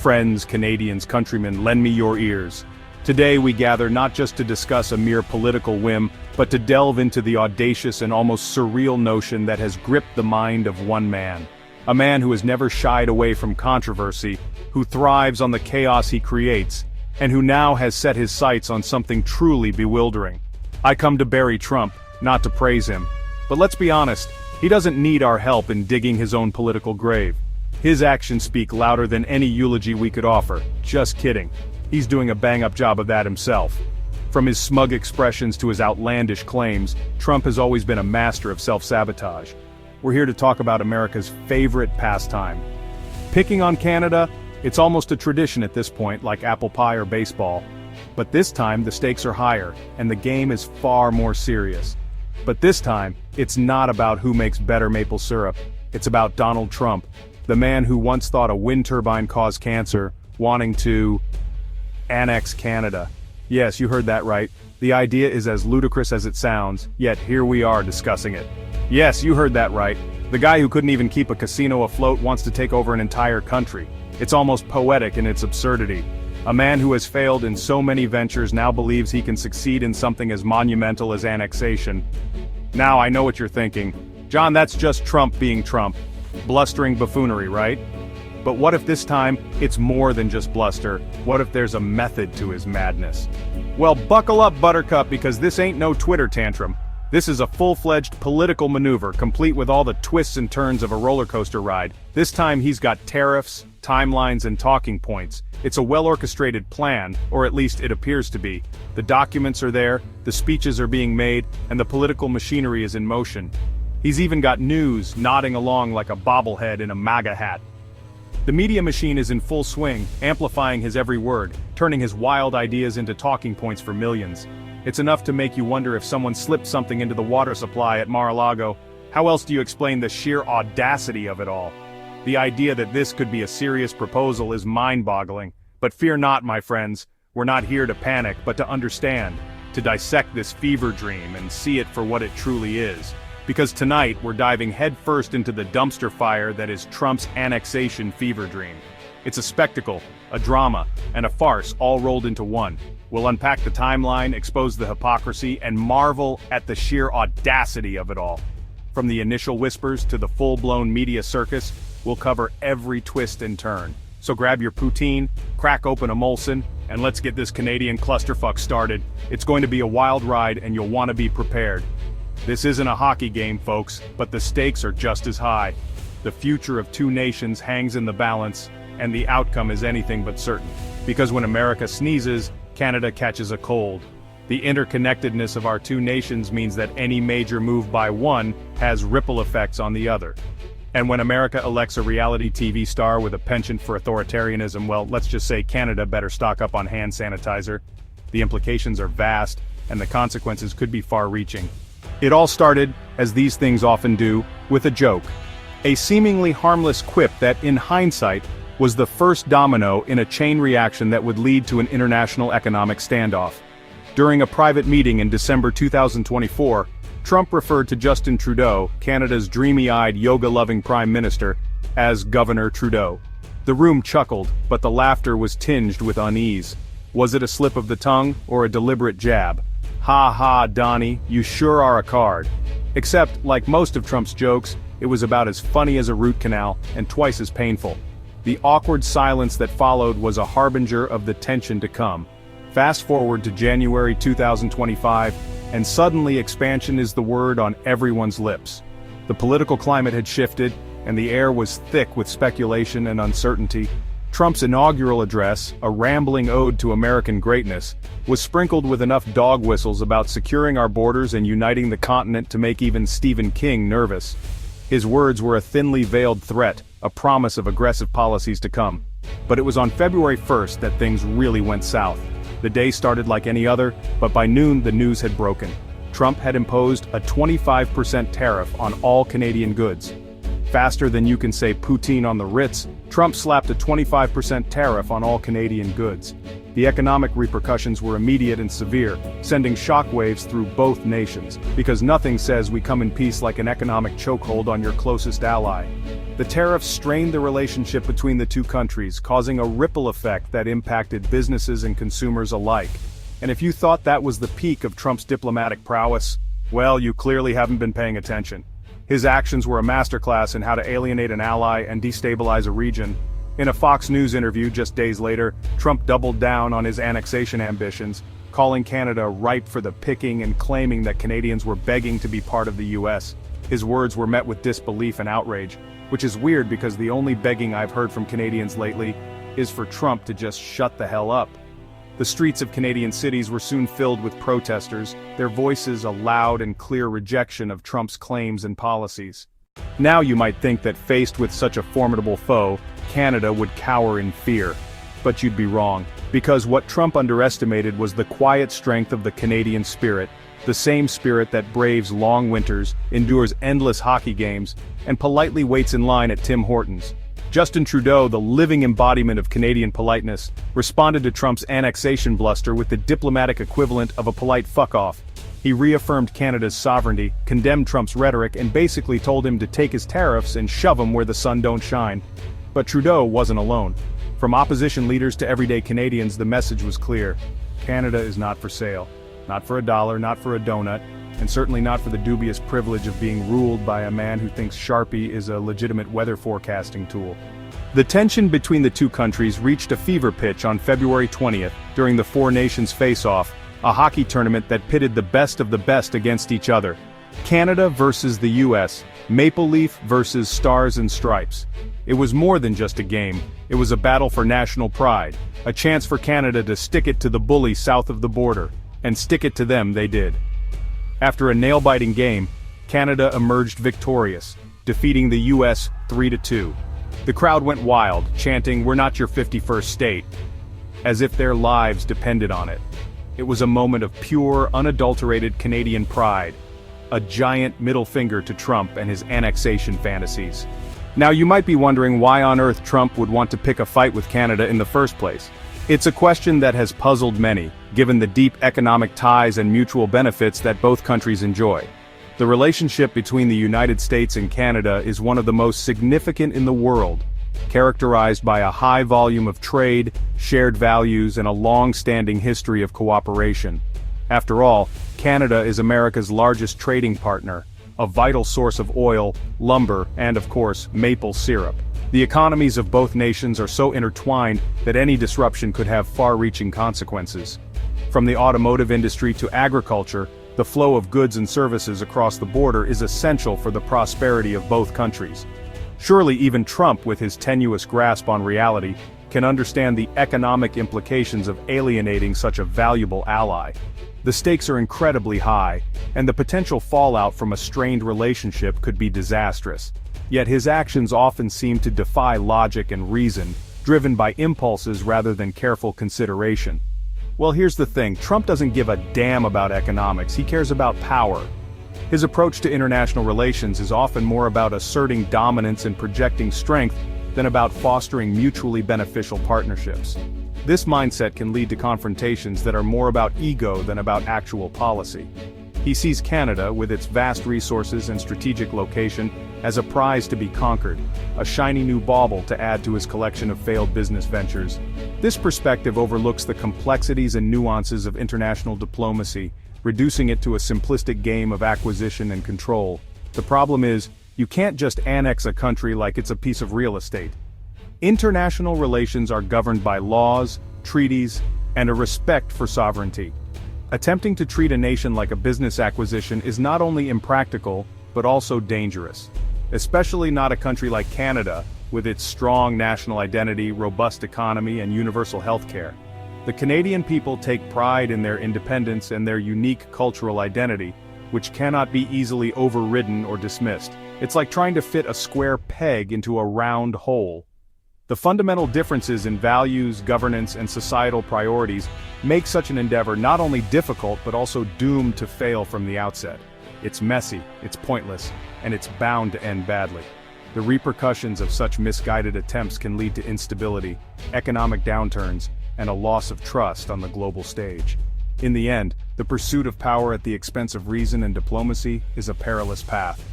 Friends, Canadians, countrymen, lend me your ears. Today we gather not just to discuss a mere political whim, but to delve into the audacious and almost surreal notion that has gripped the mind of one man. A man who has never shied away from controversy, who thrives on the chaos he creates, and who now has set his sights on something truly bewildering. I come to bury Trump, not to praise him. But let's be honest, he doesn't need our help in digging his own political grave. His actions speak louder than any eulogy we could offer. Just kidding. He's doing a bang-up job of that himself. From his smug expressions to his outlandish claims, Trump has always been a master of self-sabotage. We're here to talk about America's favorite pastime. Picking on Canada, it's almost a tradition at this point, like apple pie or baseball. But this time the stakes are higher, and the game is far more serious. But this time, it's not about who makes better maple syrup. It's about Donald Trump, the man who once thought a wind turbine caused cancer, wanting to annex Canada. Yes, you heard that right. The idea is as ludicrous as it sounds, yet here we are discussing it. Yes, you heard that right. The guy who couldn't even keep a casino afloat wants to take over an entire country. It's almost poetic in its absurdity. A man who has failed in so many ventures now believes he can succeed in something as monumental as annexation. Now I know what you're thinking. John, that's just Trump being Trump. Blustering buffoonery, right? But what if this time, it's more than just bluster? What if there's a method to his madness? Well, buckle up, Buttercup, because this ain't no Twitter tantrum. This is a full-fledged political maneuver, complete with all the twists and turns of a roller coaster ride. This time he's got tariffs, timelines, and talking points. It's a well-orchestrated plan, or at least it appears to be. The documents are there, the speeches are being made, and the political machinery is in motion. He's even got news nodding along like a bobblehead in a MAGA hat. The media machine is in full swing, amplifying his every word, turning his wild ideas into talking points for millions. It's enough to make you wonder if someone slipped something into the water supply at Mar-a-Lago. How else do you explain the sheer audacity of it all? The idea that this could be a serious proposal is mind-boggling. But fear not, my friends. We're not here to panic, but to understand, to dissect this fever dream and see it for what it truly is. Because tonight, we're diving headfirst into the dumpster fire that is Trump's annexation fever dream. It's a spectacle, a drama, and a farce all rolled into one. We'll unpack the timeline, expose the hypocrisy, and marvel at the sheer audacity of it all. From the initial whispers to the full-blown media circus, we'll cover every twist and turn. So grab your poutine, crack open a Molson, and let's get this Canadian clusterfuck started. It's going to be a wild ride, and you'll want to be prepared. This isn't a hockey game, folks, but the stakes are just as high. The future of two nations hangs in the balance, and the outcome is anything but certain. Because when America sneezes, Canada catches a cold. The interconnectedness of our two nations means that any major move by one has ripple effects on the other. And when America elects a reality TV star with a penchant for authoritarianism, well, let's just say Canada better stock up on hand sanitizer. The implications are vast, and the consequences could be far-reaching. It all started, as these things often do, with a joke. A seemingly harmless quip that, in hindsight, was the first domino in a chain reaction that would lead to an international economic standoff. During a private meeting in December 2024, Trump referred to Justin Trudeau, Canada's dreamy-eyed, yoga-loving prime minister, as Governor Trudeau. The room chuckled, but the laughter was tinged with unease. Was it a slip of the tongue, or a deliberate jab? Ha ha, Donnie, you sure are a card. Except, like most of Trump's jokes, it was about as funny as a root canal, and twice as painful. The awkward silence that followed was a harbinger of the tension to come. Fast forward to January 2025, and suddenly expansion is the word on everyone's lips. The political climate had shifted, and the air was thick with speculation and uncertainty. Trump's inaugural address, a rambling ode to American greatness, was sprinkled with enough dog whistles about securing our borders and uniting the continent to make even Stephen King nervous. His words were a thinly veiled threat, a promise of aggressive policies to come. But it was on February 1st that things really went south. The day started like any other, but by noon the news had broken. Trump had imposed a 25% tariff on all Canadian goods. Faster than you can say poutine on the Ritz, Trump slapped a 25% tariff on all Canadian goods. The economic repercussions were immediate and severe, sending shockwaves through both nations, because nothing says we come in peace like an economic chokehold on your closest ally. The tariffs strained the relationship between the two countries, causing a ripple effect that impacted businesses and consumers alike. And if you thought that was the peak of Trump's diplomatic prowess, well, you clearly haven't been paying attention. His actions were a masterclass in how to alienate an ally and destabilize a region. In a Fox News interview just days later, Trump doubled down on his annexation ambitions, calling Canada ripe for the picking and claiming that Canadians were begging to be part of the US. His words were met with disbelief and outrage, which is weird because the only begging I've heard from Canadians lately is for Trump to just shut the hell up. The streets of Canadian cities were soon filled with protesters, their voices a loud and clear rejection of Trump's claims and policies. Now you might think that faced with such a formidable foe, Canada would cower in fear. But you'd be wrong, because what Trump underestimated was the quiet strength of the Canadian spirit, the same spirit that braves long winters, endures endless hockey games, and politely waits in line at Tim Hortons. Justin Trudeau, the living embodiment of Canadian politeness, responded to Trump's annexation bluster with the diplomatic equivalent of a polite fuck-off. He reaffirmed Canada's sovereignty, condemned Trump's rhetoric, and basically told him to take his tariffs and shove them where the sun don't shine. But Trudeau wasn't alone. From opposition leaders to everyday Canadians, the message was clear. Canada is not for sale. Not for $1, not for a donut, and certainly not for the dubious privilege of being ruled by a man who thinks Sharpie is a legitimate weather forecasting tool. The tension between the two countries reached a fever pitch on February 20th during the Four Nations Face-Off, a hockey tournament that pitted the best of the best against each other. Canada versus the US, Maple Leaf versus Stars and Stripes. It was more than just a game, it was a battle for national pride, a chance for Canada to stick it to the bully south of the border, and stick it to them they did. After a nail-biting game, Canada emerged victorious, defeating the US 3-2. The crowd went wild, chanting, "We're not your 51st state," as if their lives depended on it. It was a moment of pure, unadulterated Canadian pride, a giant middle finger to Trump and his annexation fantasies. Now you might be wondering why on earth Trump would want to pick a fight with Canada in the first place. It's a question that has puzzled many, given the deep economic ties and mutual benefits that both countries enjoy. The relationship between the United States and Canada is one of the most significant in the world, characterized by a high volume of trade, shared values, and a long-standing history of cooperation. After all, Canada is America's largest trading partner, a vital source of oil, lumber, and of course, maple syrup. The economies of both nations are so intertwined that any disruption could have far-reaching consequences. From the automotive industry to agriculture, the flow of goods and services across the border is essential for the prosperity of both countries. Surely even Trump, with his tenuous grasp on reality, can understand the economic implications of alienating such a valuable ally. The stakes are incredibly high, and the potential fallout from a strained relationship could be disastrous. Yet his actions often seem to defy logic and reason, driven by impulses rather than careful consideration. Well, here's the thing, Trump doesn't give a damn about economics, he cares about power. His approach to international relations is often more about asserting dominance and projecting strength than about fostering mutually beneficial partnerships. This mindset can lead to confrontations that are more about ego than about actual policy. He sees Canada, with its vast resources and strategic location, as a prize to be conquered, a shiny new bauble to add to his collection of failed business ventures. This perspective overlooks the complexities and nuances of international diplomacy, reducing it to a simplistic game of acquisition and control. The problem is, you can't just annex a country like it's a piece of real estate. International relations are governed by laws, treaties, and a respect for sovereignty. Attempting to treat a nation like a business acquisition is not only impractical, but also dangerous. Especially not a country like Canada, with its strong national identity, robust economy, and universal healthcare. The Canadian people take pride in their independence and their unique cultural identity, which cannot be easily overridden or dismissed. It's like trying to fit a square peg into a round hole. The fundamental differences in values, governance, and societal priorities make such an endeavor not only difficult but also doomed to fail from the outset. It's messy, it's pointless, and it's bound to end badly. The repercussions of such misguided attempts can lead to instability, economic downturns, and a loss of trust on the global stage. In the end, the pursuit of power at the expense of reason and diplomacy is a perilous path.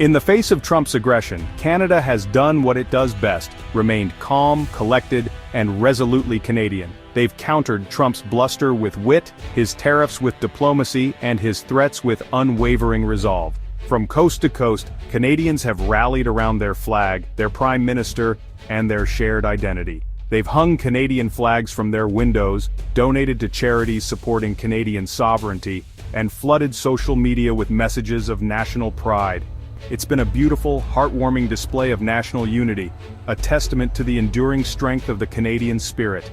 In the face of Trump's aggression, Canada has done what it does best, remained calm, collected, and resolutely Canadian. They've countered Trump's bluster with wit, his tariffs with diplomacy, and his threats with unwavering resolve. From coast to coast, Canadians have rallied around their flag, their prime minister, and their shared identity. They've hung Canadian flags from their windows, donated to charities supporting Canadian sovereignty, and flooded social media with messages of national pride. It's been a beautiful, heartwarming display of national unity, a testament to the enduring strength of the Canadian spirit.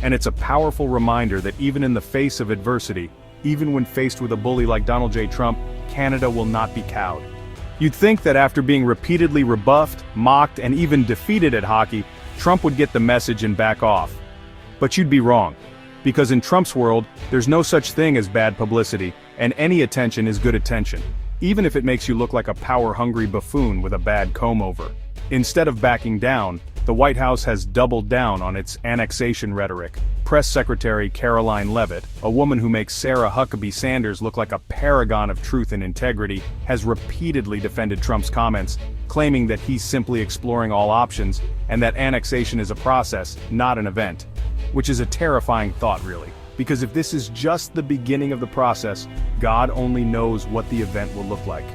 And it's a powerful reminder that even in the face of adversity, even when faced with a bully like Donald J. Trump, Canada will not be cowed. You'd think that after being repeatedly rebuffed, mocked, and even defeated at hockey, Trump would get the message and back off. But you'd be wrong. Because in Trump's world, there's no such thing as bad publicity, and any attention is good attention, even if it makes you look like a power-hungry buffoon with a bad comb-over. Instead of backing down, the White House has doubled down on its annexation rhetoric. Press Secretary Caroline Leavitt, a woman who makes Sarah Huckabee Sanders look like a paragon of truth and integrity, has repeatedly defended Trump's comments, claiming that he's simply exploring all options, and that annexation is a process, not an event. Which is a terrifying thought, really. Because if this is just the beginning of the process, God only knows what the event will look like.